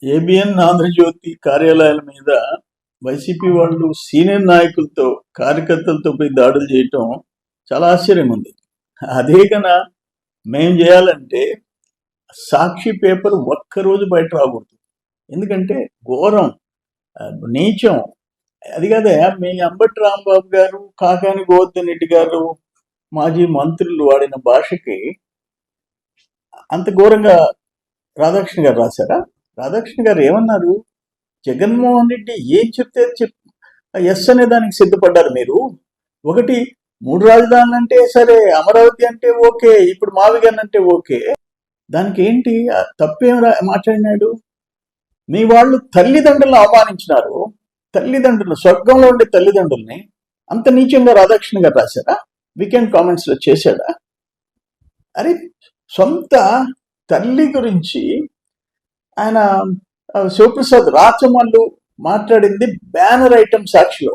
ABN Andhra Jyothi కార్యాలయాల మీద YCP వాళ్ళు సీనియర్ నాయకులతో కార్యకర్తలతో పోయి దాడులు చేయటం చాలా ఆశ్చర్యం ఉంది. అదే కన్నా మేము చేయాలంటే సాక్షి పేపర్ ఒక్కరోజు బయట రాకూడదు. ఎందుకంటే ఘోరం, నీచం. అది కదా మీ అంబటి రాంబాబు గారు, కాకాని గోవర్ధన్ రెడ్డి గారు, మాజీ మంత్రులు వాడిన భాషకి అంత ఘోరంగా రాధాకృష్ణ గారు రాశారా? రాధాకృష్ణ గారు ఏమన్నారు? జగన్మోహన్ రెడ్డి ఏం చెప్తే ఎస్ అనే దానికి సిద్ధపడ్డారు మీరు. ఒకటి 3 రాజధానులు అంటే సరే, అమరావతి అంటే ఓకే, ఇప్పుడు మావిగన్ అంటే ఓకే, దానికి ఏంటి తప్పేం మాట్లాడినాడు? మీ వాళ్ళు తల్లిదండ్రులను అవమానించినారు. తల్లిదండ్రులు, స్వర్గంలో ఉండే తల్లిదండ్రుల్ని అంత నీచంగా రాధాకృష్ణ గారు రాశారా? వీకెండ్ కామెంట్స్ లో చేశాడా? అరే, సొంత తల్లి గురించి ఆయన శివప్రసాద్ రాచమల్లు మాట్లాడింది బ్యానర్ ఐటమ్ సాక్షిలో,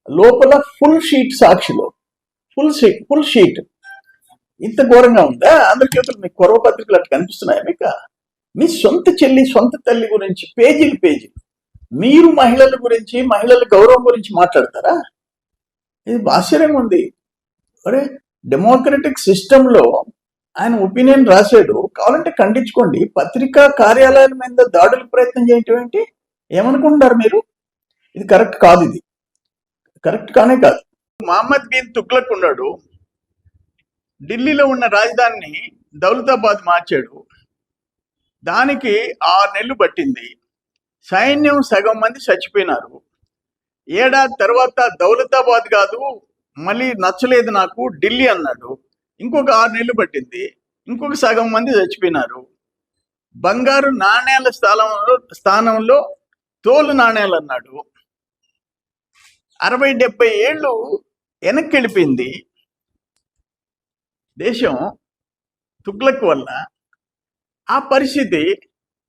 లోపల ఫుల్ షీట్ సాక్షిలో, ఫుల్ షీట్. ఇంత ఘోరంగా ఉందా? ఆంధ్రజ్యోతులు మీ కొరవ పత్రికలు అట్లా కనిపిస్తున్నాయా మీకు? మీ సొంత చెల్లి, సొంత తల్లి గురించి పేజీలు మీరు మహిళల గురించి, మహిళల గౌరవం గురించి మాట్లాడతారా? ఇది ఆశ్చర్యంగా ఉంది. అరే, డెమోక్రటిక్ సిస్టంలో ఆయన ఒపీనియన్ రాశాడు, కావాలంటే ఖండించుకోండి. పత్రికా కార్యాలయాల మీద దాడులకు ప్రయత్నం చేయటం ఏంటి? ఏమనుకుంటారు మీరు? ఇది కరెక్ట్ కాదు, ఇది కరెక్ట్ కానే కాదు. మహమ్మద్ బిన్ తుగ్లక్ ఉన్నాడు, ఢిల్లీలో ఉన్న రాజధానిని దౌలతాబాద్ మార్చాడు. దానికి 6 నెలలు పట్టింది. సైన్యం సగం మంది చచ్చిపోయినారు. ఏడాది తర్వాత దౌలతాబాద్ కాదు, మళ్ళీ నచ్చలేదు నాకు ఢిల్లీ అన్నాడు. ఇంకొక 6 నెలలు పట్టింది. ఇంకొక సగం మంది చచ్చిపోయినారు. బంగారు నాణేల స్థానంలో తోలు నాణేలు అన్నాడు. 60-70 ఏళ్ళు వెనక్కి వెళ్ళిపోయింది దేశం తుగ్లక్ వల్ల. ఆ పరిస్థితి,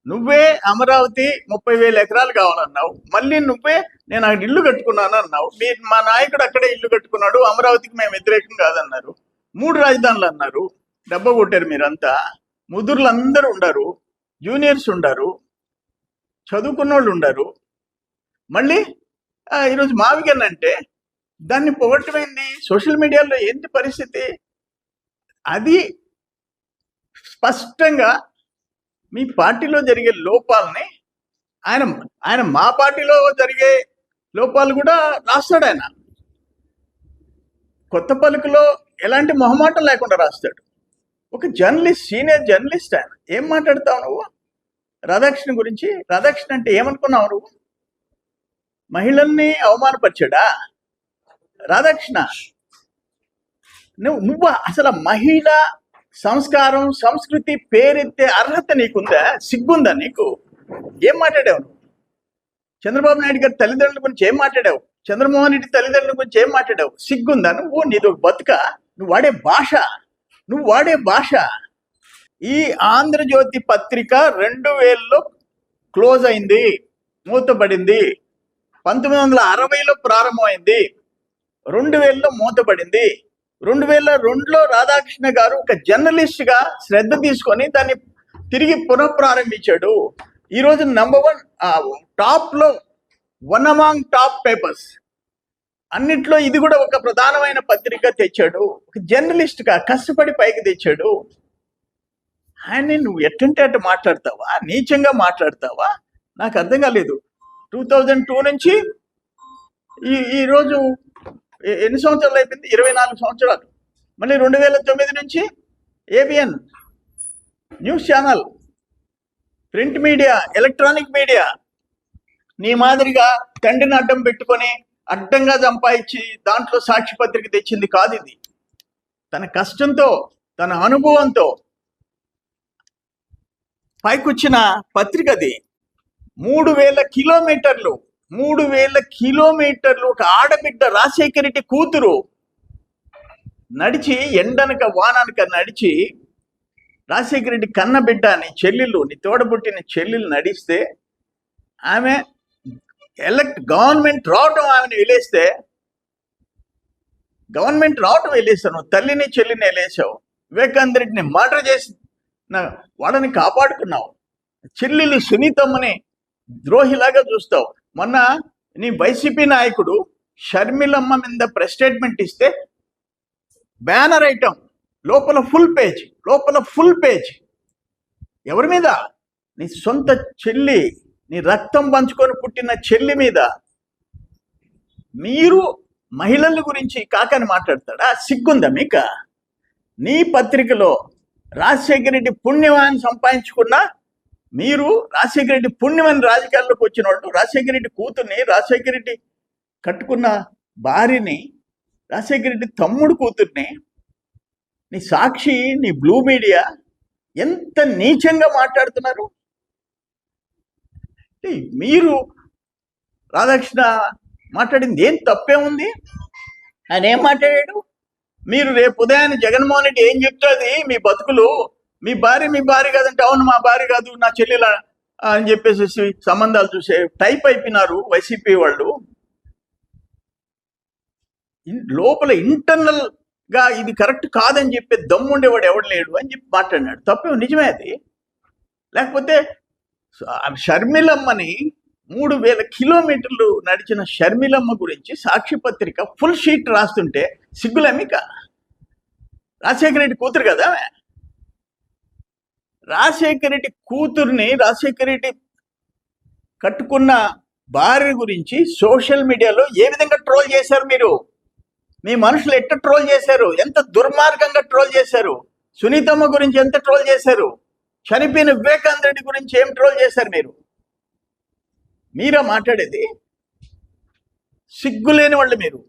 నువ్వే అమరావతి 30,000 ఎకరాలు కావాలన్నావు, మళ్ళీ నువ్వే నేను అక్కడ ఇల్లు కట్టుకున్నాను అన్నావు. మా నాయకుడు అక్కడే ఇల్లు కట్టుకున్నాడు, అమరావతికి మేము వ్యతిరేకం కాదన్నారు. 3 రాజధానులు అన్నారు. డబ్బా కొట్టారు మీరంతా. ముదురులు అందరూ ఉండారు, జూనియర్స్ ఉండారు, చదువుకున్న వాళ్ళు ఉండారు. మళ్ళీ ఈరోజు మావిగన్ అంటే దాన్ని పొగట్టమైంది. సోషల్ మీడియాలో ఏంటి పరిస్థితి? అది స్పష్టంగా మీ పార్టీలో జరిగే లోపాలని ఆయన మా పార్టీలో జరిగే లోపాలు కూడా రాస్తాడు. ఆయన కొత్త పలుకులో ఎలాంటి మొహమాటం లేకుండా రాస్తాడు. ఒక జర్నలిస్ట్, సీనియర్ జర్నలిస్ట్ ఆయన. ఏం మాట్లాడతావు నువ్వు రాధాకృష్ణ గురించి? రాధాకృష్ణ అంటే ఏమనుకున్నావు నువ్వు? మహిళల్ని అవమానపరిచాడా రాధాకృష్ణ? నువ్వు అసలు మహిళ సంస్కారం, సంస్కృతి పేరెత్తే అర్హత నీకుందా? సిగ్గుందా నీకు? ఏం మాట్లాడావు నువ్వు? చంద్రబాబు నాయుడు గారి తల్లిదండ్రుల గురించి ఏం మాట్లాడావు? చంద్రమోహన్ రెడ్డి తల్లిదండ్రుల గురించి ఏం మాట్లాడావు? సిగ్గుందా నువ్వు? నీది ఒక బతుక? నువ్వు వాడే భాష. ఈ ఆంధ్రజ్యోతి పత్రిక 2000లో క్లోజ్ అయింది, మూతపడింది. 1960లో ప్రారంభమైంది, 2000లో మూతపడింది. 2002లో రాధాకృష్ణ గారు ఒక జర్నలిస్ట్ గా శ్రద్ధ తీసుకొని దాన్ని తిరిగి పునఃప్రారంభించాడు. ఈరోజు నంబర్ 1 టాప్లో, 1 అమాంగ్ టాప్ పేపర్స్ అన్నిట్లో ఇది కూడా ఒక ప్రధానమైన పత్రిక తెచ్చాడు. ఒక జర్నలిస్ట్ గా కష్టపడి పైకి తెచ్చాడు. ఆయన్ని నువ్వు ఎట్టంటే అట్టు మాట్లాడతావా? నీచంగా మాట్లాడతావా? నాకు అర్థం కాలేదు. 2002 నుంచి ఈరోజు ఎన్ని సంవత్సరాలు అయిపోయింది? 24 సంవత్సరాలు. మళ్ళీ 2009 నుంచి ABN news channel, print media, electronic media. నీ మాదిరిగా తండ్రిని అడ్డం పెట్టుకొని అడ్డంగా సంపాదించి దాంట్లో సాక్షి పత్రిక తెచ్చింది కాదు ఇది. తన కష్టంతో, తన అనుభవంతో పైకొచ్చిన పత్రిక అది. 3,000 కిలోమీటర్లు ఒక ఆడబిడ్డ, రాజశేఖర రెడ్డి కూతురు నడిచి, ఎండనక వాననక నడిచి, రాజశేఖర రెడ్డి కన్న బిడ్డ, నీ చెల్లెలు, నీ తోడబుట్టిన చెల్లెలు నడిస్తే, ఆమె గవర్నమెంట్ రావటం ఆమెను వెళ్ళేస్తాను. తల్లిని చెల్లిని వెళ్ళేసావు. వివేకానంద రెడ్డిని మర్డర్ చేసి వాళ్ళని కాపాడుకున్నావు. చెల్లెలు సునీతమ్మని ద్రోహిలాగా చూస్తావు. మొన్న నీ వైసీపీ నాయకుడు షర్మిలమ్మ మీద ప్రెస్ స్టేట్మెంట్ ఇస్తే బ్యానర్ ఐటమ్ లోపల ఫుల్ పేజ్ ఎవరి మీద? నీ సొంత చెల్లి, నీ రక్తం పంచుకొని పుట్టిన చెల్లి మీద. మీరు మహిళల గురించి కాకని మాట్లాడతాడా? సిగ్గుందా మీక? నీ పత్రికలో రాజశేఖర రెడ్డి పుణ్యమాన్ని సంపాదించుకున్నా మీరు, రాజశేఖర రెడ్డి పుణ్యమని రాజకీయాల్లోకి వచ్చిన వాళ్ళు, రాజశేఖర రెడ్డి కూతుర్ని, రాజశేఖర రెడ్డి కట్టుకున్న భార్యని, రాజశేఖర రెడ్డి తమ్ముడు కూతుర్ని, నీ సాక్షి, నీ బ్లూ మీడియా ఎంత నీచంగా మాట్లాడుతున్నారు. మీరు రాధాకృష్ణ మాట్లాడింది ఏం తప్పే ఉంది? ఆయన ఏం మాట్లాడాడు? మీరు రేపు ఉదయాన్నే జగన్మోహన్ రెడ్డి ఏం చెప్తుంది, మీ బతుకులు, మీ భార్య కాదంటే, అవును మా భార్య కాదు నా చెల్లెల అని చెప్పేసి సంబంధాలు చూసే టైప్ అయిపోయినారు వైసీపీ వాళ్ళు. లోపల ఇంటర్నల్ గా ఇది కరెక్ట్ కాదని చెప్పి దమ్ముండేవాడు ఎవడు లేడు అని చెప్పి మాట్లాడినాడు. తప్పే, నిజమే అది. లేకపోతే షర్మిలమ్మని 3000 కిలోమీటర్లు నడిచిన షర్మిలమ్మ గురించి సాక్షి పత్రిక ఫుల్ షీట్ రాస్తుంటే సిగ్గులేమిక? రాజశేఖర రెడ్డి కూతురు కదా, రాజశేఖర రెడ్డి కూతుర్ని, రాజశేఖర రెడ్డి కట్టుకున్న భార్య గురించి సోషల్ మీడియాలో ఏ విధంగా ట్రోల్ చేశారు మీరు? మీ మనుషులు ఎట్ట ట్రోల్ చేశారు? ఎంత దుర్మార్గంగా ట్రోల్ చేశారు? సునీతమ్మ గురించి ఎంత ట్రోల్ చేశారు? చనిపోయిన వివేకానంద రెడ్డి గురించి ఏం ట్రోల్ చేశారు మీరు? మీరా మాట్లాడేది? సిగ్గులేని వాళ్ళు మీరు.